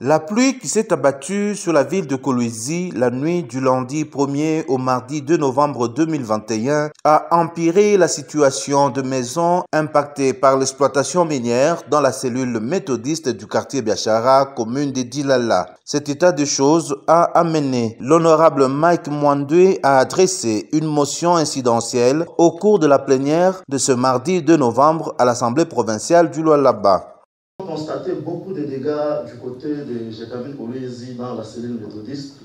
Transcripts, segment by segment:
La pluie qui s'est abattue sur la ville de Kolwezi la nuit du lundi 1er au mardi 2 novembre 2021 a empiré la situation de maisons impactées par l'exploitation minière dans la cellule méthodiste du quartier Biachara, commune de Dilala. Cet état de choses a amené l'honorable Mike Mwandwe à adresser une motion incidentielle au cours de la plénière de ce mardi 2 novembre à l'Assemblée provinciale du Lualaba. On a constaté beaucoup de dégâts du côté de Jekabine Kolwezi dans la cellule méthodiste.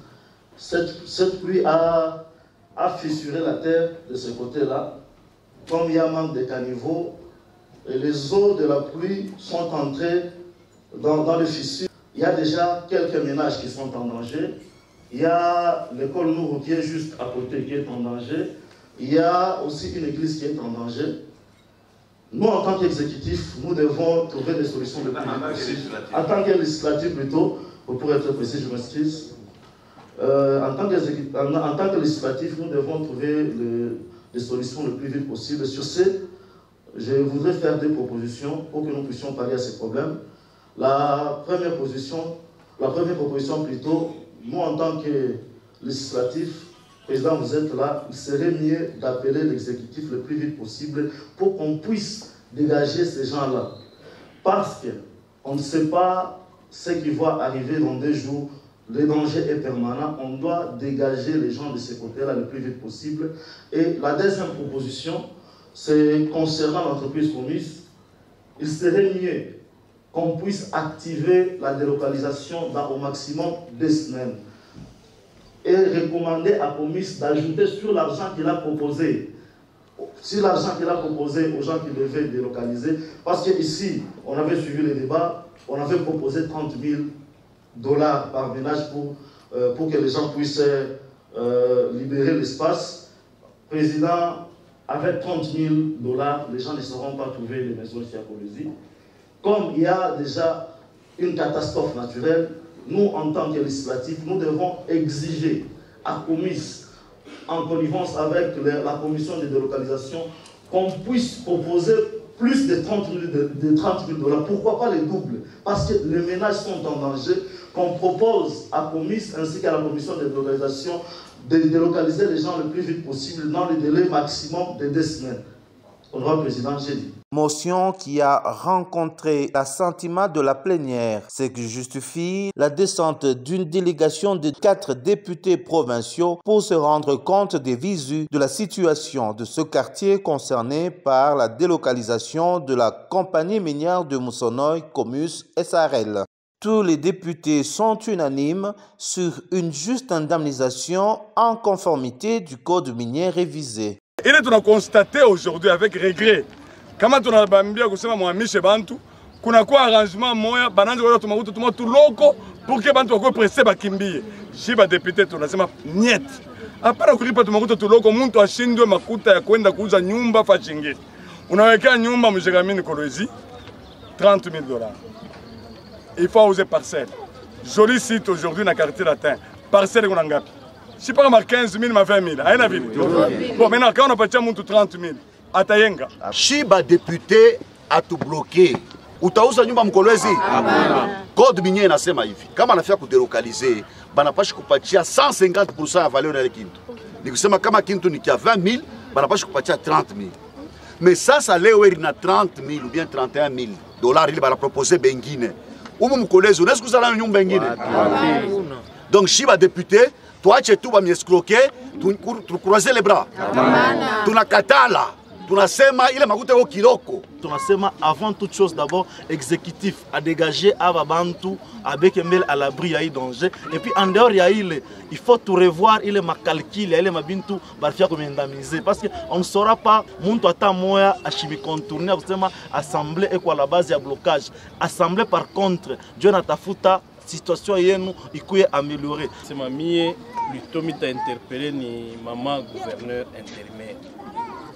Cette pluie a fissuré la terre de ce côté-là. Comme il y a manque de caniveaux, et les eaux de la pluie sont entrées dans les fissures. Il y a déjà quelques ménages qui sont en danger. Il y a l'école Nourou qui est juste à côté qui est en danger. Il y a aussi une église qui est en danger. Nous, en tant qu'exécutif, nous devons trouver des solutions le plus vite possible. En tant que législatif, plutôt, pour être précis, je m'excuse. En tant que législatif, nous devons trouver des solutions le plus vite possible. Sur ce, je voudrais faire des propositions pour que nous puissions pallier à ces problèmes. La première proposition plutôt, nous, en tant que législatif, Président, vous êtes là, il serait mieux d'appeler l'exécutif le plus vite possible pour qu'on puisse dégager ces gens-là. Parce qu'on ne sait pas ce qui va arriver dans 2 jours. Le danger est permanent. On doit dégager les gens de ce côté-là le plus vite possible. Et la deuxième proposition, c'est concernant l'entreprise Comis. Il serait mieux qu'on puisse activer la délocalisation dans au maximum 2 semaines. Et recommander à Comis d'ajouter sur l'argent qu'il a proposé. Sur l'argent qu'il a proposé aux gens qui devaient délocaliser. Parce qu'ici, on avait suivi les débats, on avait proposé $30 000 par ménage pour que les gens puissent libérer l'espace. Président, avec $30 000, les gens ne sauront pas trouver les maisons ici à Kolwezi. Comme il y a déjà une catastrophe naturelle, nous, en tant que législatif, nous devons exiger à Comis, en connivence avec la commission de délocalisation, qu'on puisse proposer plus de $30 000. Pourquoi pas les doubles? Parce que les ménages sont en danger. Qu'on propose à Comis ainsi qu'à la commission de délocalisation de délocaliser les gens le plus vite possible dans le délai maximum de 2 semaines. Honorable Président, j'ai dit. Motion qui a rencontré l'assentiment de la plénière, ce qui justifie la descente d'une délégation de 4 députés provinciaux pour se rendre compte des visus de la situation de ce quartier concerné par la délocalisation de la compagnie minière de Moussonoy, Comus SARL. Tous les députés sont unanimes sur une juste indemnisation en conformité du code minier révisé. Et on a constaté aujourd'hui avec regret, kama tunabambia kusema mwamishe bantu, kuna kwa arrangement moya bananza kwa tumakuta tumatuloko pour que bantu wakwe presse bakimbie. Shiba député tunasema niet. Hapana kulipa tumakuta tuloko muntu ashindwe makuta ya kwenda kuuza nyumba fashinge. Unawekea nyumba mjegamini Kolwezi $30 000. Il faut oser parcelle. Joli site aujourd'hui na quartier latin. Parcelle kuna ngapi? Si pas 15 000, ma 20 000. Aïe, ville. Bon, maintenant, quand on a pas 30 000, Atayenga. Shiba député a tout bloqué. Utauza nyumba Mkolwezi. Code minier nasema hivi. Kama anafia kudélocaliser, banapashi kupatia 150% ya valeur ya kintu. Ni kusema kama kintu ni kia 20 000, banapashi kupatia 30 000. Mais sasa leo eri na 30 000 ou bien $31 000 ili bana proposer bengine. Umu Mkolwezi, unaweza kuzala nyumba ingine? Donc Shiba député, tuache tu bamiescroquer, tukroiser les bras. Tunakatala, tunasema ile makuta yo kiloko. Tunasema avant toute chose d'abord exécutif à dégager aba bantu avec mbele à l'abri ya danger et puis en dehors ya il faut tout revoir il ma calcul ya ile mabintu barfia comme indemniser parce que on ne saura pas muntu ata moya achimi contourner kusema assemblée et quoi la base ya blocage. Assemblée par contre Dieu natafuta situation yenu ikuye améliorée. C'est mamie plutôt mita interpellé ni maman gouverneur intérimaire.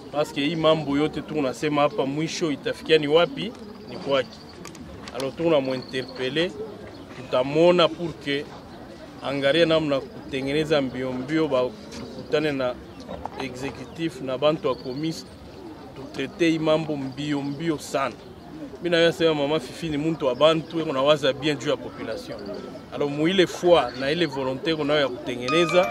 Parce que hii mambo yote tunasema hapa mwisho itafikia ni wapi? Ni kwake. Alors tunamuinterpelle tutamona pour que angalie namna kutengeneza mbio ba tukutane na executif na bantu wa Comis tutrete hii mambo mbio sana. Mina yasema mama Fifi ni muntu wa bantu unawaza bien juu ya population. Alors muile foi na ile volonté unayo ya kutengeneza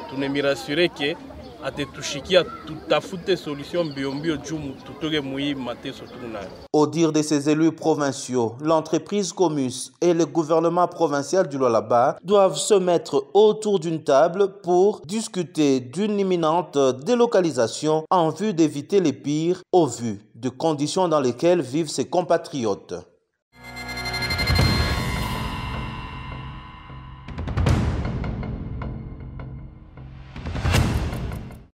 tunemirasure ke atetushikia tutafute solution mbiombio juu tutoke mui mateso tunayo. Au dire de ses élus provinciaux, l'entreprise Comus et le gouvernement provincial du Lualaba doivent se mettre autour d'une table pour discuter d'une imminente délocalisation en vue d'éviter les pires au vu des conditions dans lesquelles vivent ses compatriotes.